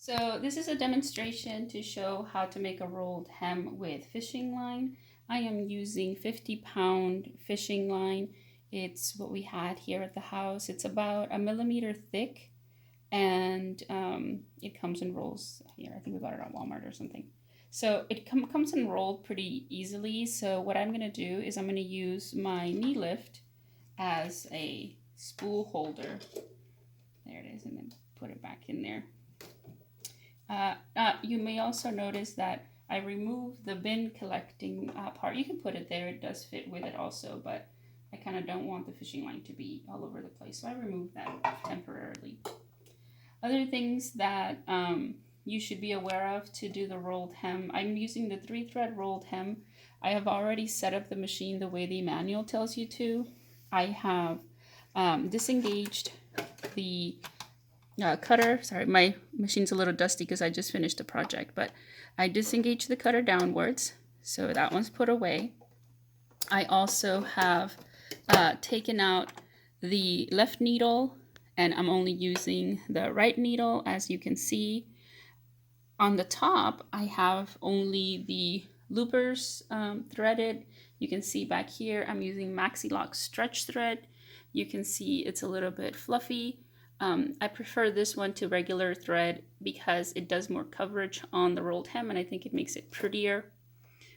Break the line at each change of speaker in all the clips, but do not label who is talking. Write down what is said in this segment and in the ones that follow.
So this is a demonstration to show how to make a rolled hem with fishing line. I am using 50-pound fishing line. It's what we had here at the house. It's about 1 millimeter thick, and it comes in rolls here. I think we got it at Walmart or something. So it comes in rolled pretty easily. So what I'm gonna do is I'm gonna use my knee lift as a spool holder. There it is, and then put it back in there. You may also notice that I removed the bin collecting part. You can put it there, it does fit with it also, but I kind of don't want the fishing line to be all over the place, so I removed that temporarily. Other things that you should be aware of to do the rolled hem. I'm using the 3-thread rolled hem. I have already set up the machine the way the manual tells you to. I have disengaged the cutter. Sorry, my machine's a little dusty because I just finished the project, but I disengaged the cutter downwards, so that one's put away. I also have taken out the left needle, and I'm only using the right needle. As you can see on the top, I have only the loopers threaded. You can see back here I'm using Maxi-Lock stretch thread. You can see it's a little bit fluffy. I prefer this one to regular thread because it does more coverage on the rolled hem, and I think it makes it prettier.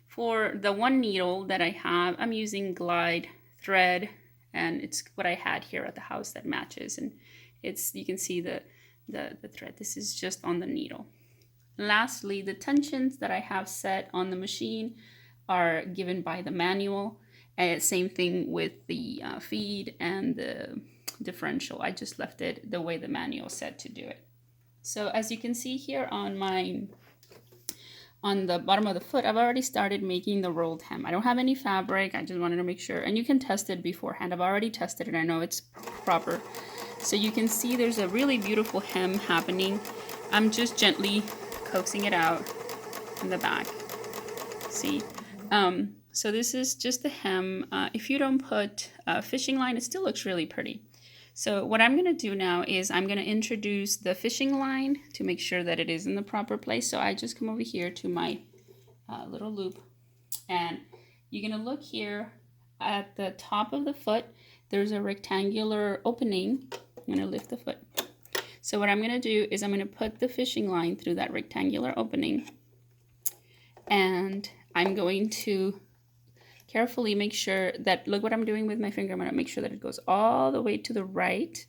For the one needle that I have, I'm using Glide thread, and it's what I had here at the house that matches, and you can see the thread. This is just on the needle. Lastly, the tensions that I have set on the machine are given by the manual. Same thing with the feed and the differential. I just left it the way the manual said to do it. So as you can see here on the bottom of the foot, I've already started making the rolled hem. I don't have any fabric. I just wanted to make sure, and you can test it beforehand. I've already tested it. I know it's proper. So you can see there's a really beautiful hem happening. I'm just gently coaxing it out in the back. See? So this is just the hem. If you don't put fishing line, it still looks really pretty. So what I'm going to do now is I'm going to introduce the fishing line to make sure that it is in the proper place. So I just come over here to my little loop, and you're going to look here at the top of the foot. There's a rectangular opening. I'm going to lift the foot. So what I'm going to do is I'm going to put the fishing line through that rectangular opening, and I'm going to carefully make sure that, look what I'm doing with my finger, I'm going to make sure that it goes all the way to the right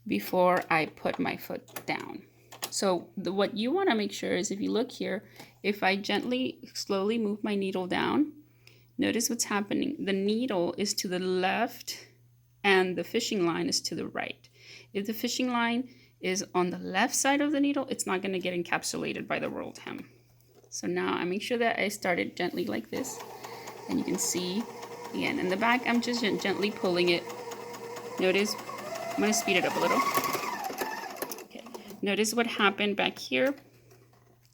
before I put my foot down. So what you want to make sure is, if you look here, if I gently, slowly move my needle down, notice what's happening. The needle is to the left and the fishing line is to the right. If the fishing line is on the left side of the needle, it's not going to get encapsulated by the rolled hem. So now I make sure that I started gently like this. And you can see, again, in the back, I'm just gently pulling it. Notice, I'm going to speed it up a little. Okay. Notice what happened back here.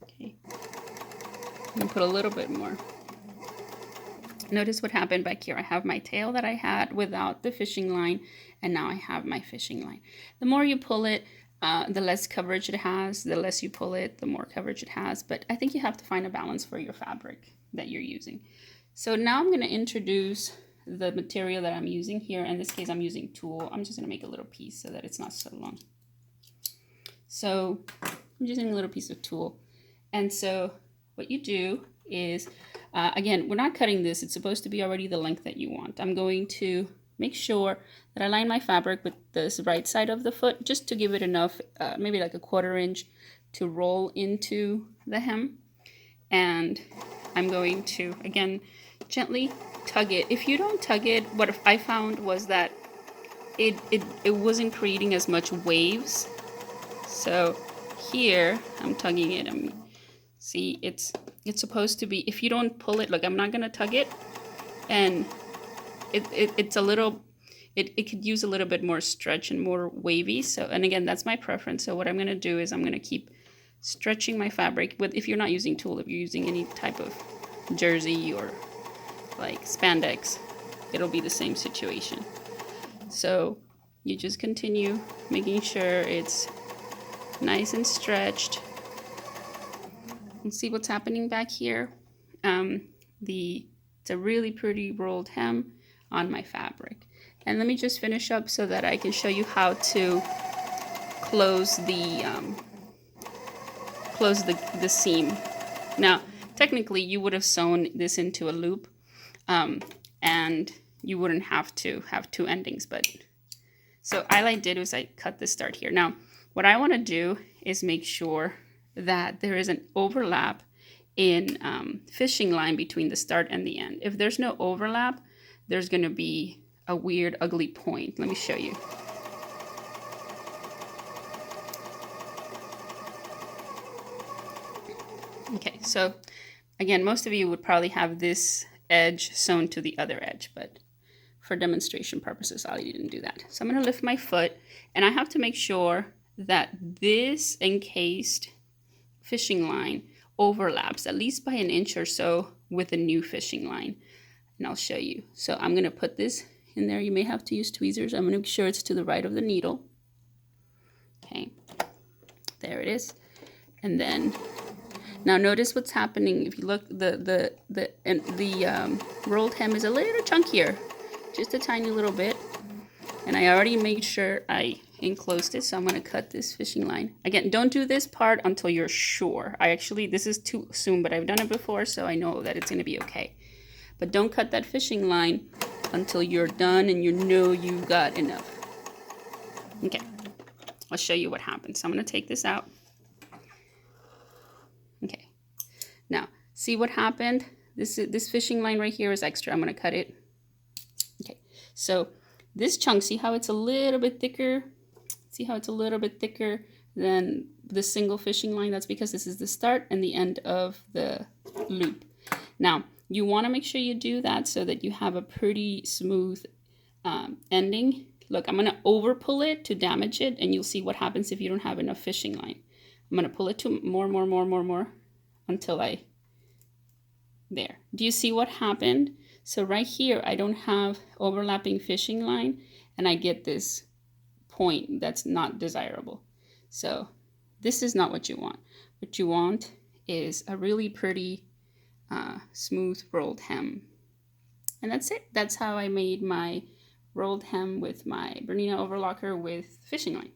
Okay. I'm going to put a little bit more. Notice what happened back here. I have my tail that I had without the fishing line, and now I have my fishing line. The more you pull it, the less coverage it has. The less you pull it, the more coverage it has. But I think you have to find a balance for your fabric that you're using. So now I'm going to introduce the material that I'm using here. In this case, I'm using tulle. I'm just going to make a little piece so that it's not so long. So I'm using a little piece of tulle. And so what you do is, again, we're not cutting this. It's supposed to be already the length that you want. I'm going to make sure that I line my fabric with this right side of the foot, just to give it enough, maybe like a 1/4 inch to roll into the hem. And I'm going to, again, gently tug it. If you don't tug it, what I found was that it wasn't creating as much waves. So here I'm tugging it. See, it's supposed to be, if you don't pull it, look, I'm not gonna tug it, and it's a little, it could use a little bit more stretch and more wavy. So, and again, that's my preference. So what I'm gonna do is I'm gonna keep stretching my fabric. But if you're not using tulle, if you're using any type of jersey or like spandex, it'll be the same situation. So you just continue making sure it's nice and stretched. Let's see what's happening back here. It's a really pretty rolled hem on my fabric. And let me just finish up so that I can show you how to close the seam. Now, technically, you would have sewn this into a loop, and you wouldn't have to have two endings. But so all I did was I cut the start here. Now, what I want to do is make sure that there is an overlap in fishing line between the start and the end. If there's no overlap, there's going to be a weird, ugly point. Let me show you. Okay, so again, most of you would probably have this edge sewn to the other edge, but for demonstration purposes, I didn't do that. So I'm going to lift my foot, and I have to make sure that this encased fishing line overlaps at least by an inch or so with a new fishing line. And I'll show you. So I'm going to put this in there. You may have to use tweezers. I'm going to make sure it's to the right of the needle. Okay, there it is. And then now notice what's happening. If you look, the rolled hem is a little chunkier, just a tiny little bit. And I already made sure I enclosed it, so I'm going to cut this fishing line. Again, don't do this part until you're sure. This is too soon, but I've done it before, so I know that it's going to be okay. But don't cut that fishing line until you're done and you know you got enough. Okay, I'll show you what happens. So I'm going to take this out. Okay, now see what happened? This fishing line right here is extra. I'm going to cut it. Okay, so this chunk, see how it's a little bit thicker? See how it's a little bit thicker than the single fishing line? That's because this is the start and the end of the loop. Now, you want to make sure you do that so that you have a pretty smooth ending. Look, I'm going to over pull it to damage it, and you'll see what happens if you don't have enough fishing line. I'm going to pull it to more until there. Do you see what happened? So right here, I don't have overlapping fishing line, and I get this point that's not desirable. So this is not what you want. What you want is a really pretty smooth rolled hem. And that's it. That's how I made my rolled hem with my Bernina Overlocker with fishing line.